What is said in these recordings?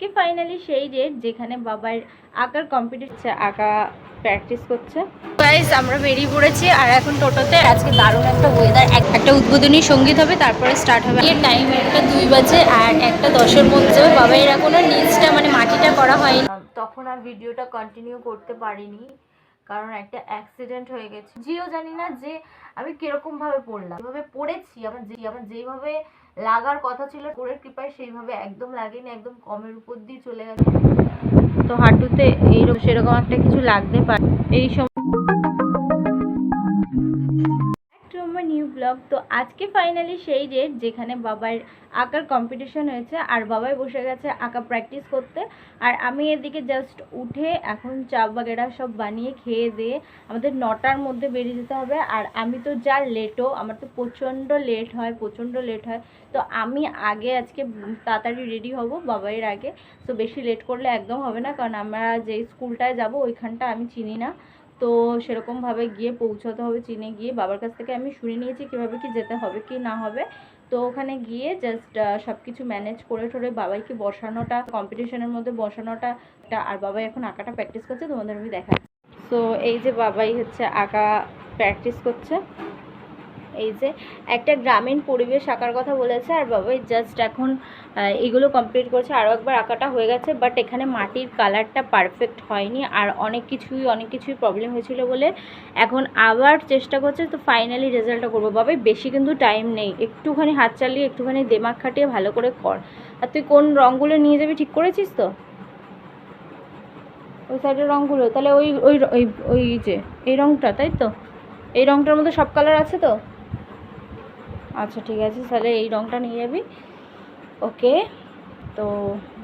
কি ফাইনালি সেই ডেট যেখানে বাবার আঁকার কম্পিটিশন আঁকা প্র্যাকটিস করছে। গাইস আমরা বেরিয়ে পড়েছি আর এখন টোটোতে। আজকে দারুণ একটা ওয়েদার, একটা উদ্বোধনী সঙ্গীত হবে, তারপরে স্টার্ট হবে। এর টাইম একটা 2 বাজে আর 1:10-এর মধ্যে বাবা এর এখনো নিচটা মানে মাটিটা করা হয়নি। তখন আর ভিডিওটা কন্টিনিউ করতে পারিনি কারণ একটা অ্যাক্সিডেন্ট হয়ে গেছে। জিও জানি না যে আমি কিরকম ভাবে পড়লাম, যেভাবে পড়েছি আমার যেভাবে লাগার কথা ছিল কোরের কৃপায় সেইভাবে একদম লাগেনি, একদম কমের উপর দিয়ে চলে গেছে। তো হাঁটুতে এইরকম সেরকম একটা কিছু লাগতে পারে এই সময়। আমার নিউ ব্লগ। তো আজকে ফাইনালি সেই ডেট যেখানে বাবার আঁকার কম্পিটিশন হয়েছে আর বাবাই বসে গেছে আঁকা প্র্যাকটিস করতে। আর আমি এদিকে জাস্ট উঠে এখন চা বাগেরা সব বানিয়ে খেয়ে দিয়ে আমাদের 9টার মধ্যে বেরিয়ে যেতে হবে। আর আমি তো যা লেটও, আমার তো প্রচণ্ড লেট হয়। তো আমি আগে আজকে তাড়াতাড়ি রেডি হব বাবাইয়ের আগে। তো বেশি লেট করলে একদম হবে না, কারণ আমরা যেই স্কুলটায় যাব ওইখানটা আমি চিনি না। তো সেরকমভাবে গিয়ে পৌঁছাতে হবে। চিনে গিয়ে বাবার কাছ থেকে আমি শুনে নিয়েছি কীভাবে কি যেতে হবে কি না হবে। তো ওখানে গিয়ে জাস্ট সব কিছু ম্যানেজ করে ঠোরে বাবাইকে বসানোটা, কম্পিটিশনের মধ্যে বসানোটা। আর বাবাই এখন আঁকাটা প্র্যাকটিস করছে, তোমাদের আমি দেখাচ্ছি। তো এই যে বাবাই হচ্ছে আঁকা প্র্যাকটিস করছে। এই যে একটা গ্রামীণ পরিবেশ আঁকার কথা বলেছে আর বাবাই জাস্ট এখন এগুলো কমপ্লিট করছে। আরও একবার আঁকাটা হয়ে গেছে, বাট এখানে মাটির কালারটা পারফেক্ট হয়নি আর অনেক কিছুই প্রবলেম হয়েছিল বলে এখন আবার চেষ্টা করছে। তো ফাইনালি রেজাল্টটা করবো। বাবাই বেশি কিন্তু টাইম নেই, একটুখানি হাত চালিয়ে একটুখানি দিমাগ খাটিয়ে ভালো করে কর। আর তুই কোন রঙগুলো নিয়ে যাবি ঠিক করেছিস তো? ওই সাইডের রঙগুলো তাহলে ওই ওই ওই ওই যে এই রঙটা, তাই তো? এই রঙটার মধ্যে সব কালার আছে তো? আচ্ছা ঠিক আছে, তাহলে এই রঙটা নিয়ে যাবি। ওকে, তো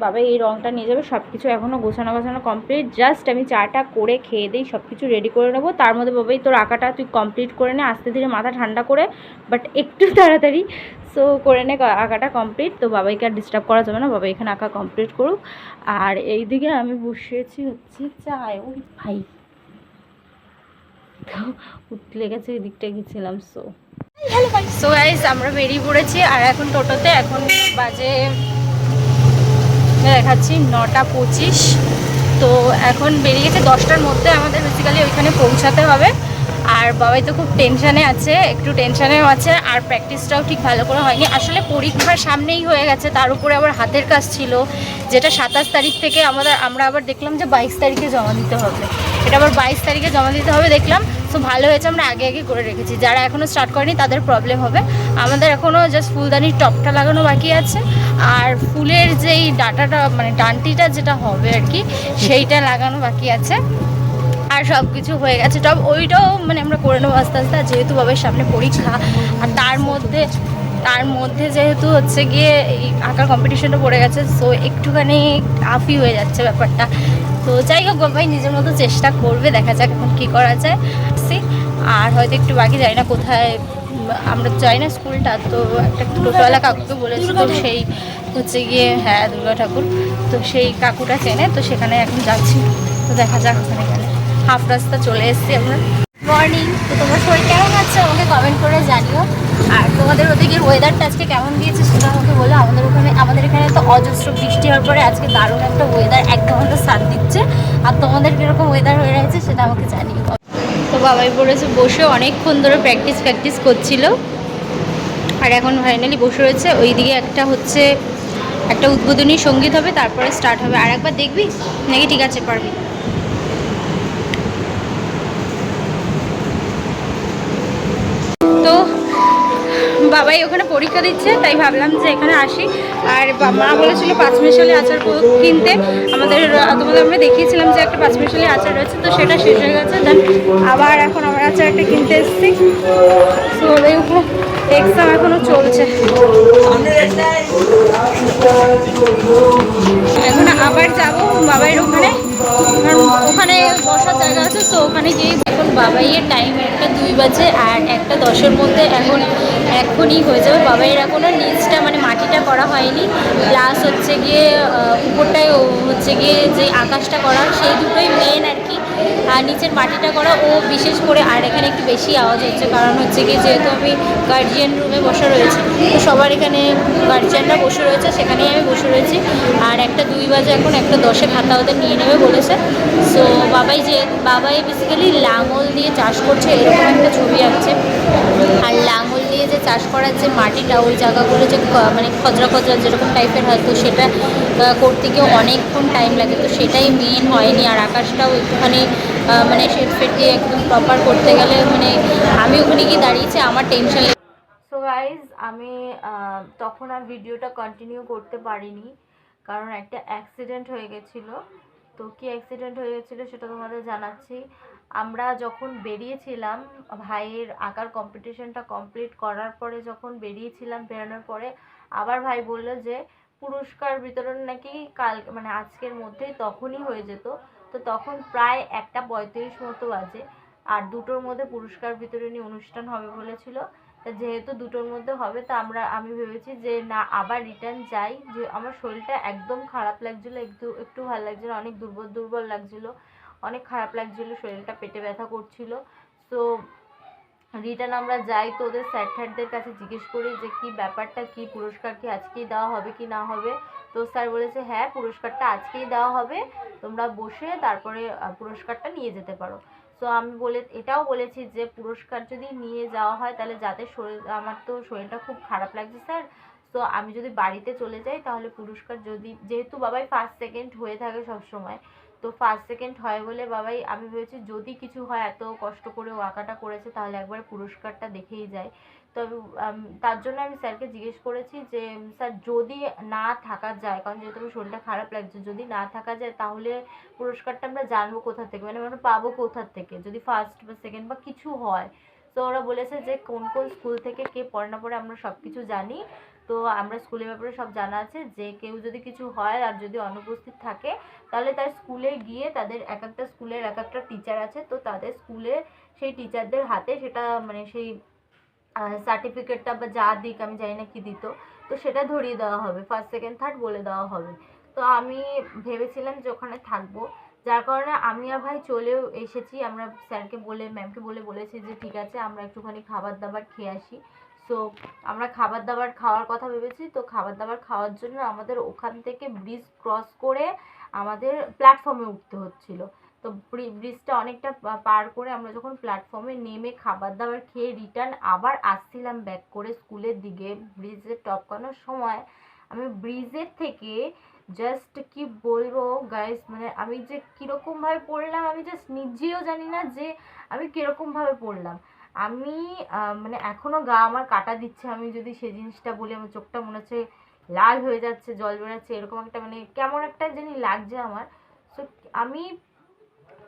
বাবা এই রঙটা নিয়ে যাবে। সব কিছু এখনও গোছানো কমপ্লিট। জাস্ট আমি চাটা করে খেয়ে দিই, সব কিছু রেডি করে নেবো। তার মধ্যে বাবাই তোর আঁকাটা তুই কমপ্লিট করে নে, আস্তে ধীরে মাথা ঠান্ডা করে, বাট একটু তাড়াতাড়ি। সো করে নে আঁকাটা কমপ্লিট। তো বাবাইকে আর ডিস্টার্ব করা যাবে না, বাবা এখানে আঁকা কমপ্লিট করুক। আর এই দিকে আমি বসেছি হচ্ছে চায়। ওই ভাই উঠলে গেছে, এই দিকটায় গেছিলাম। সো গাইস আমরা বেরিয়ে পড়েছি আর এখন টোটোতে। এখন বাজে দেখাচ্ছি 9:25। তো এখন বেরিয়ে গেছে 10টার মধ্যে আমাদের বেসিক্যালি ওইখানে পৌঁছাতে হবে। আর বাবাই তো খুব টেনশানে আছে, একটু টেনশানেও আছে। আর প্র্যাকটিসটাও ঠিক ভালো করে হয়নি, আসলে পরীক্ষার সামনেই হয়ে গেছে। তার উপরে আবার হাতের কাজ ছিল, যেটা 27 তারিখ থেকে আমরা আবার দেখলাম যে 22 তারিখে জমা দিতে হবে। এটা আবার 22 তারিখে জমা দিতে হবে দেখলাম। সো ভালো হয়েছে আমরা আগে করে রেখেছি। যারা এখনও স্টার্ট করেনি তাদের প্রবলেম হবে। আমাদের এখনও জাস্ট ফুলদানির টপটা লাগানো বাকি আছে আর ফুলের যেই ডাঁটাটা মানে ডান্টিটা যেটা হবে আর কি, সেইটা লাগানো বাকি আছে। আর সব কিছু হয়ে গেছে, টপ ওইটাও মানে আমরা করে নেবো আস্তে আস্তে। যেহেতু বাবার সামনে পরীক্ষা আর তার মধ্যে যেহেতু হচ্ছে গিয়ে এই আঁকার কম্পিটিশনটা পড়ে গেছে, সো একটুখানি টাফই হয়ে যাচ্ছে ব্যাপারটা। তো যাই হোক বাবাই নিজের মতো চেষ্টা করবে, দেখা যাক এখন কী করা যায়। আর হয়তো একটু বাকি, যাই না কোথায়, আমরা যাই না স্কুলটা। তো একটা টোটোওয়ালা কাকুকে বলেছি, তো সেই হচ্ছে গিয়ে হ্যাঁ দুর্গা ঠাকুর, তো সেই কাকুটা চেনে, তো সেখানে এখন যাচ্ছি। তো দেখা যাক ওখানে গেলে। হাফ রাস্তা চলে এসেছি আমরা। মর্নিং, তো তোমার শরীর কেমন আছে আমাকে কমেন্ট করে জানিও। আর তোমাদের ওদিকে ওয়েদারটা আজকে কেমন দিয়েছে সেটা আমাকে বলো। আমাদের এখানে তো অজস্র বৃষ্টি হওয়ার পরে আজকে দারুণ একটা ওয়েদার, 1 ঘন্টা সাথ দিচ্ছে। আর তোমাদের কীরকম ওয়েদার হয়ে রয়েছে সেটা আমাকে জানিও। তো বাবাই পড়েছে বসে অনেকক্ষণ ধরে প্র্যাকটিস করছিল আর এখন ফাইনালি বসে রয়েছে। ওইদিকে একটা উদ্বোধনী সঙ্গীত হবে, তারপরে স্টার্ট হবে। আর একবার দেখবি নাকি? ঠিক আছে, পারবি। তো বাবাই ওখানে পরীক্ষা দিচ্ছে, তাই ভাবলাম যে এখানে আসি। আর মা বলেছিল 5 মিশালি আচার কিনতে। তোমাদের আমরা দেখিয়েছিলাম যে একটা 5 মিশালি আচার রয়েছে, তো সেটা শেষ হয়ে গেছে। দেন আবার এখন আমরা আচার একটা কিনতে এসেছি। তো ওদের ওখানে এক্সাম এখনও চলছে। এখন আবার যাব বাবাইয়ের ওখানে, কারণ ওখানে বসার জায়গা আছে। তো ওখানে গিয়ে এখন বাবাইয়ের টাইম একটা 2 বাজে আর 1:10-এর মধ্যে এখনই হয়ে যাবে। বাবাইয়ের এখনও নিচটা মানে মাটিটা করা হয়নি, প্লাস হচ্ছে গিয়ে উপরটায় হচ্ছে গিয়ে যে আকাশটা করা, সেই দুটোই মেন আর কি। আর নিচের মাটিটা করা ও বিশেষ করে। আর এখানে একটু বেশি আওয়াজ হচ্ছে, কারণ হচ্ছে কি যেহেতু আমি গার্জিয়ান রুমে বসে রয়েছি, তো সবার এখানে গার্জিয়ানরা বসে রয়েছে, সেখানেই আমি বসে রয়েছি। আর 1:02 বাজে এখন, 1:10 খাতা ওদের নিয়ে নেবে বলেছে। সো বাবাই বেসিক্যালি লাঙল দিয়ে চাষ করছে এরকম একটা ছবি আঁকছে। আর লাঙল দিয়ে যে চাষ করার যে মাটিটা, ওই জায়গাগুলো যে মানে খজরা খজরা যেরকম টাইপের হয়, তো সেটা করতে গিয়ে অনেকক্ষণ টাইম লাগে, তো সেটাই মেন হয়নি। আর আকাশটাও একটুখানি মানে শেড ফেড দিয়ে একদম প্রপার করতে গেলে মানে আমি ওখানে গিয়ে দাঁড়িয়েছি, আমার টেনশন। সো গাইজ আমি তখন আর ভিডিওটা কন্টিনিউ করতে পারিনি, কারণ একটা অ্যাক্সিডেন্ট হয়ে গেছিলো। তো কী অ্যাক্সিডেন্ট হয়ে গেছিলো সেটা তোমাদের জানাচ্ছি। আমরা যখন বেরিয়েছিলাম ভাইয়ের আঁকার কম্পিটিশনটা কমপ্লিট করার পরে, যখন বেরিয়েছিলাম, বেরোনোর পরে আবার ভাই বললো যে পুরস্কার বিতরণ নাকি কাল মানে আজকের মধ্যেই তখনই হয়ে যেত। তো তখন প্রায় 1:35 মতো বাজে, আর 2টোর মধ্যে পুরস্কার বিতরণী অনুষ্ঠান হবে বলেছিল। তা যেহেতু 2টোর মধ্যে হবে, তা আমি ভেবেছি যে না আবার রিটার্ন যাই। যে আমার শরীরটা একদম খারাপ লাগছিলো, একটু ভালো লাগছিলো, অনেক দুর্বল লাগছিলো, অনেক খারাপ লাগছিলো, শরীরটা পেটে ব্যথা করছিল। সো রিটার্ন আমরা যাই, তো ওদের স্যারদের কাছে জিজ্ঞেস করি যে কি ব্যাপারটা, কি পুরস্কার কি আজকেই দেওয়া হবে কি না হবে। তো স্যার বলেছে হ্যাঁ পুরস্কারটা আজকেই দেওয়া হবে, তোমরা বসে তারপরে পুরস্কারটা নিয়ে যেতে পারো। তো আমি এটাও বলেছি যে পুরস্কার যদি নিয়ে যাওয়া হয় তাহলে যাতে আমার তো শরীরটা খুব খারাপ লাগছে স্যার, তো আমি যদি বাড়িতে চলে যাই তাহলে পুরস্কার যেহেতু বাবাই ফার্স্ট সেকেন্ড হয়ে থাকে সবসময়, তো ফার্স্ট সেকেন্ড হয় বলে বাবাই আমি ভেবেছি যদি কিছু হয়, এত কষ্ট করে আঁকাটা করেছে, তাহলে একবার পুরস্কারটা দেখেই যায়। তো তার জন্য আমি স্যারকে জিজ্ঞেস করেছি যে স্যার যদি না থাকা যায়, কারণ যেহেতু আমার শরীরটা খারাপ লাগছে, যদি না থাকা যায় তাহলে পুরস্কারটা আমরা জানবো কোথা থেকে, মানে আমরা পাবো কোথা থেকে যদি ফার্স্ট বা সেকেন্ড বা কিছু হয়। তো ওরা বলেছে যে কোন কোন স্কুল থেকে কে পড়ে না পড়ে আমরা সব কিছু জানি, তো আমরা স্কুলের ব্যাপারে সব জানা আছে, যে কেউ যদি কিছু হয় আর যদি অনুপস্থিত থাকে তাহলে তার স্কুলে গিয়ে তাদের এক একটা স্কুলের এক একটা টিচার আছে, তো তাদের স্কুলে সেই টিচারদের হাতে সেটা মানে সেই সার্টিফিকেটটা বা যা দিক আমি জানি না কি দিত, তো সেটা ধরিয়ে দেওয়া হবে, ফার্স্ট সেকেন্ড থার্ড বলে দেওয়া হবে। তো আমি ভেবেছিলাম যে ওখানে থাকবো, যার কারণে আমি আর ভাই চলেও এসেছি। আমরা স্যারকে বলে ম্যামকে বলেছি যে ঠিক আছে আমরা একটুখানি খাবার দাবার খেয়ে আসি। সো আমরা খাবার দাবার খাওয়ার কথা ভেবেছি, তো খাবার দাবার খাওয়ার জন্য আমাদের ওখান থেকে ব্রিজ ক্রস করে আমাদের প্ল্যাটফর্মে উঠতে হচ্ছিল। তো ব্রিজটা অনেকটা পার করে আমরা যখন প্ল্যাটফর্মে নেমে খাবার দাবার খেয়ে রিটার্ন আবার আসছিলাম ব্যাক করে স্কুলের দিকে, ব্রিজে টপকানোর সময় আমি ব্রিজের থেকে জাস্ট কি বলবো গাইস, মানে আমি যে কীরকমভাবে পড়লাম আমি জাস্ট নিজেও জানি না যে আমি কীরকমভাবে পড়লাম। আমি মানে এখনও গা আমার কাটা দিচ্ছে, আমি যদি সেই জিনিসটা বলি আমার চোখটা মনে হচ্ছে লাল হয়ে যাচ্ছে, জল বেরোচ্ছে, এরকম একটা মানে কেমন একটা জানি লাগছে আমার। সো আমি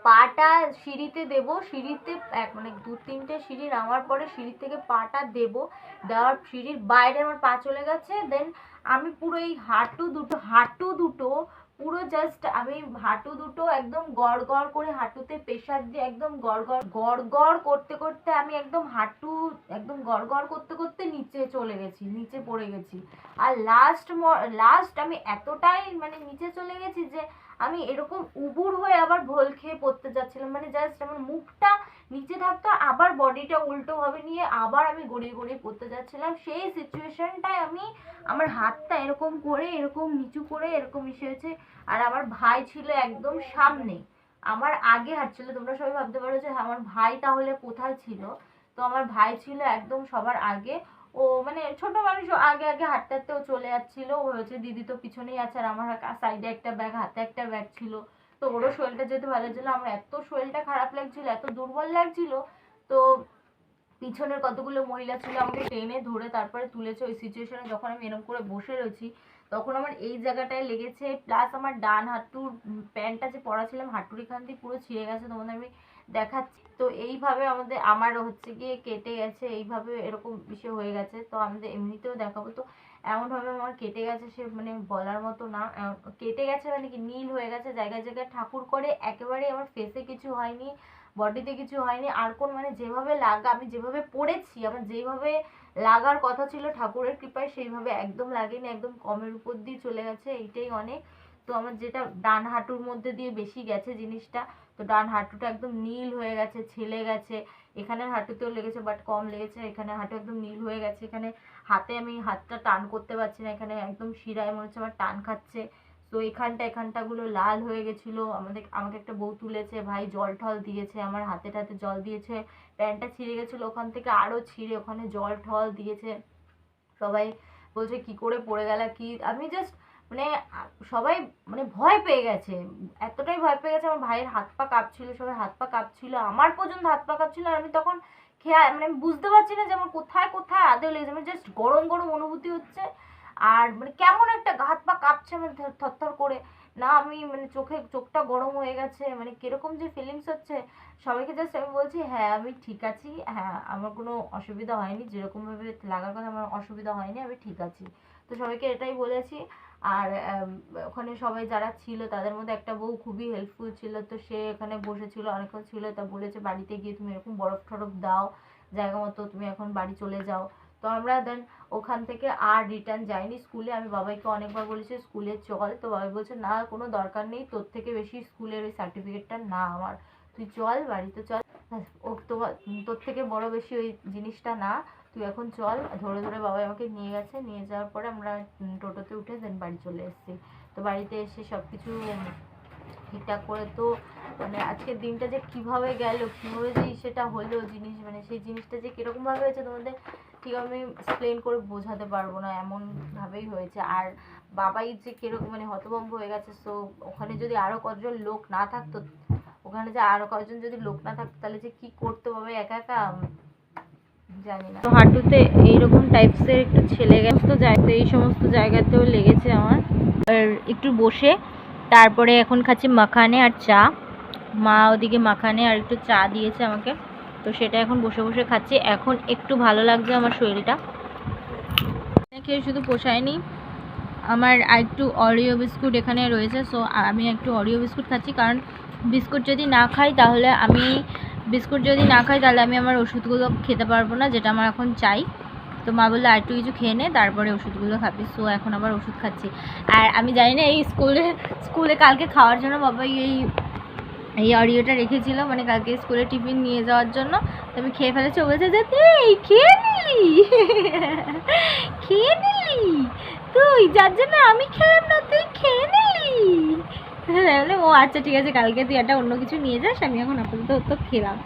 পাটা সিঁড়িতে দেবো, সিঁড়িতে মানে 2-3টে সিঁড়ি নামার পরে সিঁড়ি থেকে পাটা দেবো, দেওয়ার সিঁড়ির বাইরে আমার পা চলে গেছে। দেন আমি পুরো এই হাঁটু দুটো পুরো জাস্ট আমি হাঁটু দুটো একদম গড় গড় করে হাঁটুতে প্রেশার দিয়ে একদম গড় গড় করতে করতে আমি একদম হাঁটু একদম গড় গড় করতে করতে নিচে চলে গেছি, নিচে পড়ে গেছি। আর লাস্ট আমি এতটাই মানে নিচে চলে গেছি যে আমি এরকম উবুর হয়ে আবার ভোল খেয়ে পড়তে যাচ্ছিলাম, মানে জাস্ট আমার মুখটা নিচে থাকতো, আবার বডিটা উল্টোভাবে নিয়ে আবার আমি গড়িয়ে গড়িয়ে পড়তে যাচ্ছিলাম। সেই সিচুয়েশনটায় আমি আমার হাতটা এরকম করে এরকম নিচু করে এরকম ইসে হয়েছে। আর আমার ভাই ছিল একদম সামনে, আমার আগে হাঁটছিল। তোমরা সবাই ভাবতে পারো যে আমার ভাই তাহলে কোথায় ছিল, তো আমার ভাই ছিল একদম সবার আগে। ও মানে ছোট মানুষ, আগে আগে হাঁটতে হাঁটতে ও চলে যাচ্ছিল, ও হচ্ছে দিদি তো পিছনেই আছে, আর আমার সাইডে একটা ব্যাগ হাতে একটা ব্যাগ ছিল। তো ওরও শরীরটা যেহেতু ভালো ছিল, আমার এত শরীরটা খারাপ লাগছিল, এত দুর্বল লাগছিল, তো পিছনের কতগুলো মহিলা ছিল আমাকে টেনে ধরে তারপরে তুলেছে। ওই সিচুয়েশনে যখন আমি এরকম করে বসে রয়েছি তখন আমার এই জায়গাটায় লেগেছে, প্লাস আমার ডান হাঁটুর প্যান্টটা যে পরা ছিলাম হাঁটুর এখান দিয়ে পুরো ছিঁড়ে গেছে, তোমাদের আমি দেখাচ্ছি। তো এইভাবে আমার হচ্ছে গিয়ে কেটে গেছে, এইভাবে এরকম বিষয় হয়ে গেছে। তো আমাদের এমনিতেও দেখাবো, তো এমনভাবে আমার কেটে গেছে সে মানে বলার মতো না। কেটে গেছে মানে কি নীল হয়ে গেছে জায়গায় জায়গায় ঠাকুর করে, একেবারে আমার ফেসে কিছু হয়নি, বডিতে কিছু হয়নি। আর কোন মানে যেভাবে লাগা আমি যেভাবে পড়েছি, আমার যেভাবে লাগার কথা ছিল ঠাকুরের কৃপায় সেইভাবে একদম লাগেনি, একদম কমের উপর দিয়ে চলে গেছে, এইটাই অনেক। তো আমার যেটা ডান হাঁটুর মধ্যে দিয়ে বেশি গেছে জিনিসটা, তো ডান হাঁটুটা একদম নীল হয়ে গেছে, ছেলে গেছে, এখানের হাঁটুতেও লেগেছে বাট কম লেগেছে, এখানে হাঁটু একদম নীল হয়ে গেছে, এখানে হাতে আমি হাতটা টান করতে পারছি না, এখানে একদম শিরায় মনে হচ্ছে আমার টান খাচ্ছে। তো এখানটাগুলো লাল হয়ে গেছিলো, আমাকে একটা বউ তুলেছে, ভাই জল ঠল দিয়েছে, আমার হাতে টাতে জল দিয়েছে, প্যান্টটা ছিঁড়ে গেছিলো ওখান থেকে আরও ছিঁড়ে, ওখানে জল ঠল দিয়েছে। সবাই বলছে কি করে পড়ে গেলা কি, আমি জাস্ট মানে সবাই মানে ভয় পেয়ে গেছে, এতটাই ভয় পেয়ে গেছে, আমার ভাইয়ের হাত পা কাঁপছিল, সবাই হাত পা কাঁপছিল, আমার পর্যন্ত হাত পা কাঁপছিল, আর আমি তখন খেয়াল মানে আমি বুঝতে পারছি না যে আমার কোথায় কোথায় আদৌ লেগেছে, আমার জাস্ট গরম গরম অনুভূতি হচ্ছে, আর মানে কেমন একটা হাত পা কাঁপছে আমার থরথর করে, না আমি মানে চোখটা গরম হয়ে গেছে, মানে কিরকম যে ফিলিংস হচ্ছে। সবাইকে জাস্ট আমি বলছি হ্যাঁ আমি ঠিক আছি, হ্যাঁ আমার কোনো অসুবিধা হয়নি, যেরকমভাবে লাগার কথা আমার অসুবিধা হয়নি, আমি ঠিক আছি। তো সবাইকে এটাই বলেছি। আর ওখানে সবাই যারা ছিল তাদের মধ্যে একটা বউ খুবই হেল্পফুল ছিল, তো সে এখানে বসেছিল অনেকক্ষণ ছিল, তা বলেছে বাড়িতে গিয়ে তুমি এরকম বরফ টরফ দাও জায়গা মতো, তুমি এখন বাড়ি চলে যাও। তো আমরা দেন ওখান থেকে আর রিটার্ন যাইনি স্কুলে, আমি বাবাইকে অনেকবার বলেছি স্কুলে চল, তো বাবাই বলছে না কোনো দরকার নেই, তোর থেকে বেশি স্কুলের ওই সার্টিফিকেটটা না আমার, তুই চল বাড়িতে চল, ও তোর থেকে বড় বেশি ওই জিনিসটা না, তুই এখন চল। ধরে ধরে বাবাই আমাকে নিয়ে গেছে, নিয়ে যাওয়ার পরে আমরা টোটোতে উঠে দেন বাড়ি চলে এসেছি। তো বাড়িতে এসে সব কিছু ঠিকঠাক করে, তো মানে আজকের দিনটা যে কিভাবে গেল, কিভাবে যে সেটা হলো জিনিস, মানে সেই জিনিসটা যে কীরকমভাবে হয়েছে তোমাদের ঠিক আমি এক্সপ্লেন করে বোঝাতে পারবো না, এমনভাবেই হয়েছে। আর বাবাই যে কীরকম মানে হতভম্ব হয়ে গেছে। সো ওখানে যদি আরও কজন লোক না থাকতো, ওখানে যে আরও কজন যদি লোক না থাকতো তাহলে যে কী করতো বাবাই একা একা জানি না। তো হাঁটুতে এইরকম টাইপসের একটু ছেলে গেছে, তো যাই তো এই সমস্ত জায়গাতেও লেগেছে আমার। আর একটু বসে তারপরে এখন খাচ্ছি মাখানে আর চা, মা ওদিকে মাখানে আর একটু চা দিয়েছে আমাকে, তো সেটা এখন বসে বসে খাচ্ছি। এখন একটু ভালো লাগছে আমার শরীরটা, খেয়ে শুধু পোষায়নি, আমার আর একটু অরিও বিস্কুট এখানে রয়েছে, সো আমি একটু অরিও বিস্কুট খাচ্ছি, কারণ বিস্কুট যদি না খাই তাহলে আমি আমার ওষুধগুলো খেতে পারবো না, যেটা আমার এখন চাই। তো মা বললো আর একটু কিছু খেয়ে নে তারপরে ওষুধগুলো খাবি, সো এখন আবার ওষুধ খাচ্ছি। আর আমি জানি না এই স্কুলে কালকে খাওয়ার জন্য বাবা এই অরিওটা রেখেছিল, মানে কালকে স্কুলে টিফিন নিয়ে যাওয়ার জন্য, তো আমি খেয়ে ফেলেছি। ও বলছে যে তুই খেয়ে নিলি তুই, যার জন্য আমি খেলাম না, তুই খেয়ে নিলি। বলে ও আচ্ছা ঠিক আছে, কালকে তুই একটা অন্য কিছু নিয়ে যাস, আমি এখন আপাতত তো খেলাম।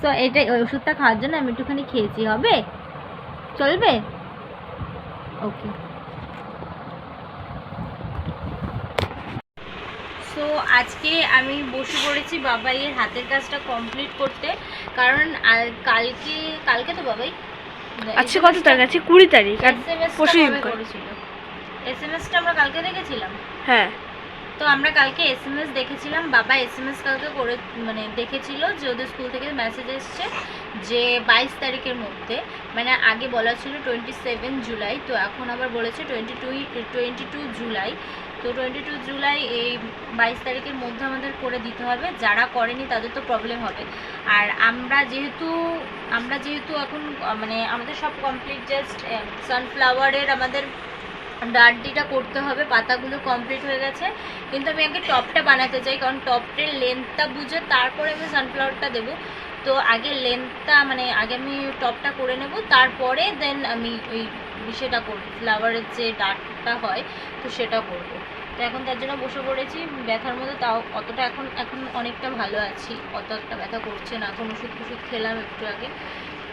সো এটাই, ওই ওষুধটা খাওয়ার জন্য আমি একটুখানি খেয়েছি, হবে চলবে ওকে। সো আজকে আমি বসে পড়েছি বাবাইয়ের হাতের কাজটা কমপ্লিট করতে, কারণ কালকে তো বাবাই আজকে কত তারিখ আছে? 20 তারিখ। আর এসএমএসটা আমরা কালকে দেখেছিলাম। হ্যাঁ, তো আমরা কালকে এসএমএস দেখেছিলাম, বাবা এসএমএস কালকে করে মানে দেখেছিল যে ওদের স্কুল থেকে মেসেজ এসছে যে 22 তারিখের মধ্যে, মানে আগে বলা ছিল 27 জুলাই, তো এখন আবার বলেছে 22 জুলাই। তো 22 জুলাই এই 22 তারিখের মধ্যে আমাদের করে দিতে হবে, যারা করেনি তাদের তো প্রবলেম হবে। আর আমরা যেহেতু এখন মানে আমাদের সব কমপ্লিট, জাস্ট সানফ্লাওয়ারের আমাদের ডান্ডিটা করতে হবে, পাতাগুলো কমপ্লিট হয়ে গেছে, কিন্তু আমি আগে টপটা বানাতে চাই, কারণ টপটের লেন্থটা বুঝে তারপরে আমি সানফ্লাওয়ারটা দেবো। তো আগে লেন্থটা মানে আগে আমি টপটা করে নেব, তারপরে দেন আমি ওই বিষয়টা করব, ফ্লাওয়ারের যে ডাটটা হয় তো সেটা করব। তো এখন তার জন্য বসে পড়েছি, ব্যথার মধ্যে তাও অতটা এখন অনেকটা ভালো আছি, অত একটা ব্যথা করছে না, এখন ওষুধ খেলাম একটু আগে,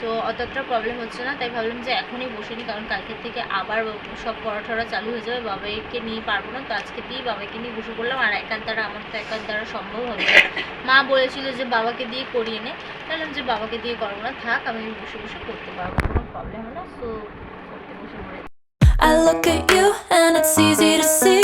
তো অত একটা প্রবলেম হচ্ছে না, তাই ভাবলাম যে এখনই বসে নিই, কারণ কালকের থেকে আবার সব পড়াঠড়া চালু হয়ে যাবে, বাবাইকে নিয়ে পারবো না, তো আজকে দিয়েই বাবাইকে নিয়ে বসে পড়লাম। আর আমার তো একার দ্বারা সম্ভব হবে না, মা বলেছিল যে বাবাকে দিয়ে করিয়ে নে, বললাম যে বাবাকে দিয়ে করবো না, থাক আমি বসে বসে করতে পারবো, কোনো প্রবলেম হলো। সো করতে বসে পড়ে। I look at you and it's easy to see